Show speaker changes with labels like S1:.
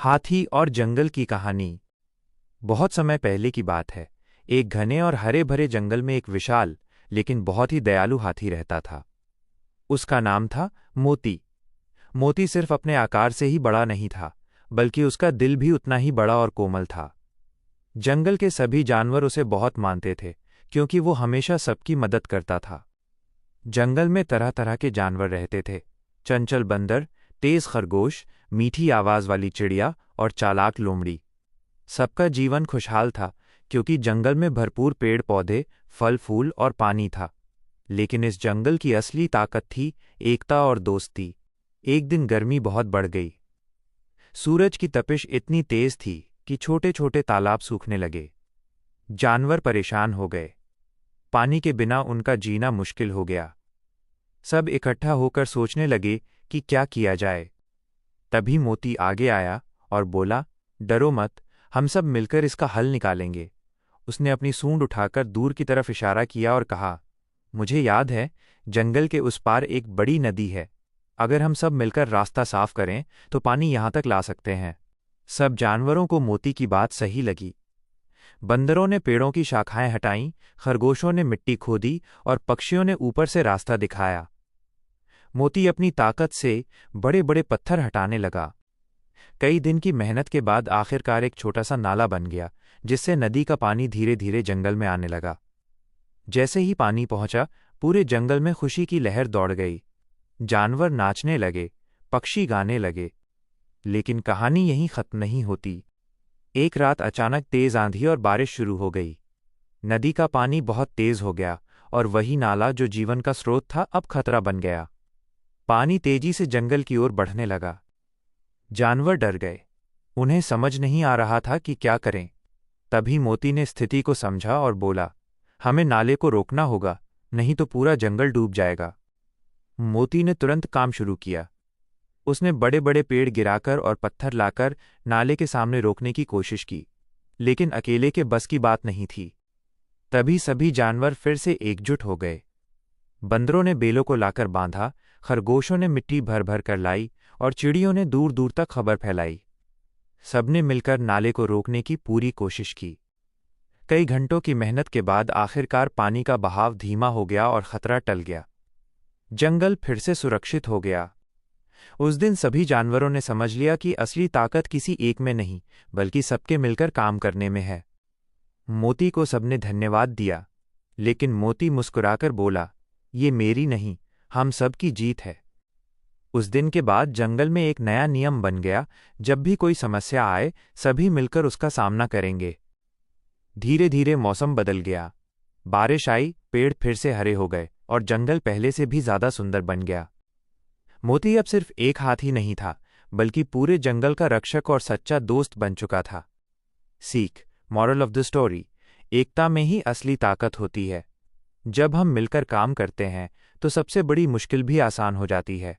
S1: हाथी और जंगल की कहानी। बहुत समय पहले की बात है। एक घने और हरे भरे जंगल में एक विशाल लेकिन बहुत ही दयालु हाथी रहता था। उसका नाम था मोती। मोती सिर्फ अपने आकार से ही बड़ा नहीं था, बल्कि उसका दिल भी उतना ही बड़ा और कोमल था। जंगल के सभी जानवर उसे बहुत मानते थे, क्योंकि वो हमेशा सबकी मदद करता था। जंगल में तरह तरह के जानवर रहते थे। चंचल बंदर, तेज खरगोश, मीठी आवाज वाली चिड़िया और चालाक लोमड़ी। सबका जीवन खुशहाल था, क्योंकि जंगल में भरपूर पेड़ पौधे, फल फूल और पानी था। लेकिन इस जंगल की असली ताकत थी एकता और दोस्ती। एक दिन गर्मी बहुत बढ़ गई। सूरज की तपिश इतनी तेज थी कि छोटे छोटे तालाब सूखने लगे। जानवर परेशान हो गए। पानी के बिना उनका जीना मुश्किल हो गया। सब इकट्ठा होकर सोचने लगे कि क्या किया जाए। तभी मोती आगे आया और बोला, डरो मत, हम सब मिलकर इसका हल निकालेंगे। उसने अपनी सूंड उठाकर दूर की तरफ इशारा किया और कहा, मुझे याद है, जंगल के उस पार एक बड़ी नदी है। अगर हम सब मिलकर रास्ता साफ करें तो पानी यहां तक ला सकते हैं। सब जानवरों को मोती की बात सही लगी। बंदरों ने पेड़ों की शाखाएं हटाईं, खरगोशों ने मिट्टी खोदी और पक्षियों ने ऊपर से रास्ता दिखाया। मोती अपनी ताकत से बड़े बड़े पत्थर हटाने लगा। कई दिन की मेहनत के बाद आखिरकार एक छोटा सा नाला बन गया, जिससे नदी का पानी धीरे धीरे जंगल में आने लगा। जैसे ही पानी पहुंचा, पूरे जंगल में खुशी की लहर दौड़ गई। जानवर नाचने लगे, पक्षी गाने लगे। लेकिन कहानी यहीं खत्म नहीं होती। एक रात अचानक तेज आंधी और बारिश शुरू हो गई। नदी का पानी बहुत तेज हो गया और वही नाला जो जीवन का स्रोत था, अब खतरा बन गया। पानी तेजी से जंगल की ओर बढ़ने लगा। जानवर डर गए। उन्हें समझ नहीं आ रहा था कि क्या करें। तभी मोती ने स्थिति को समझा और बोला, हमें नाले को रोकना होगा, नहीं तो पूरा जंगल डूब जाएगा। मोती ने तुरंत काम शुरू किया। उसने बड़े बड़े पेड़ गिराकर और पत्थर लाकर नाले के सामने रोकने की कोशिश की, लेकिन अकेले के बस की बात नहीं थी। तभी सभी जानवर फिर से एकजुट हो गए। बंदरों ने बेलों को लाकर बांधा, खरगोशों ने मिट्टी भर भर कर लाई और चिड़ियों ने दूर दूर तक खबर फैलाई। सबने मिलकर नाले को रोकने की पूरी कोशिश की। कई घंटों की मेहनत के बाद आखिरकार पानी का बहाव धीमा हो गया और खतरा टल गया। जंगल फिर से सुरक्षित हो गया। उस दिन सभी जानवरों ने समझ लिया कि असली ताकत किसी एक में नहीं, बल्कि सबके मिलकर काम करने में है। मोती को सबने धन्यवाद दिया, लेकिन मोती मुस्कुराकर बोला, ये मेरी नहीं, हम सब की जीत है। उस दिन के बाद जंगल में एक नया नियम बन गया, जब भी कोई समस्या आए, सभी मिलकर उसका सामना करेंगे। धीरे धीरे मौसम बदल गया। बारिश आई, पेड़ फिर से हरे हो गए और जंगल पहले से भी ज्यादा सुंदर बन गया। मोती अब सिर्फ एक हाथी नहीं था, बल्कि पूरे जंगल का रक्षक और सच्चा दोस्त बन चुका था। सीख, मॉरल ऑफ द स्टोरी, एकता में ही असली ताकत होती है। जब हम मिलकर काम करते हैं तो सबसे बड़ी मुश्किल भी आसान हो जाती है।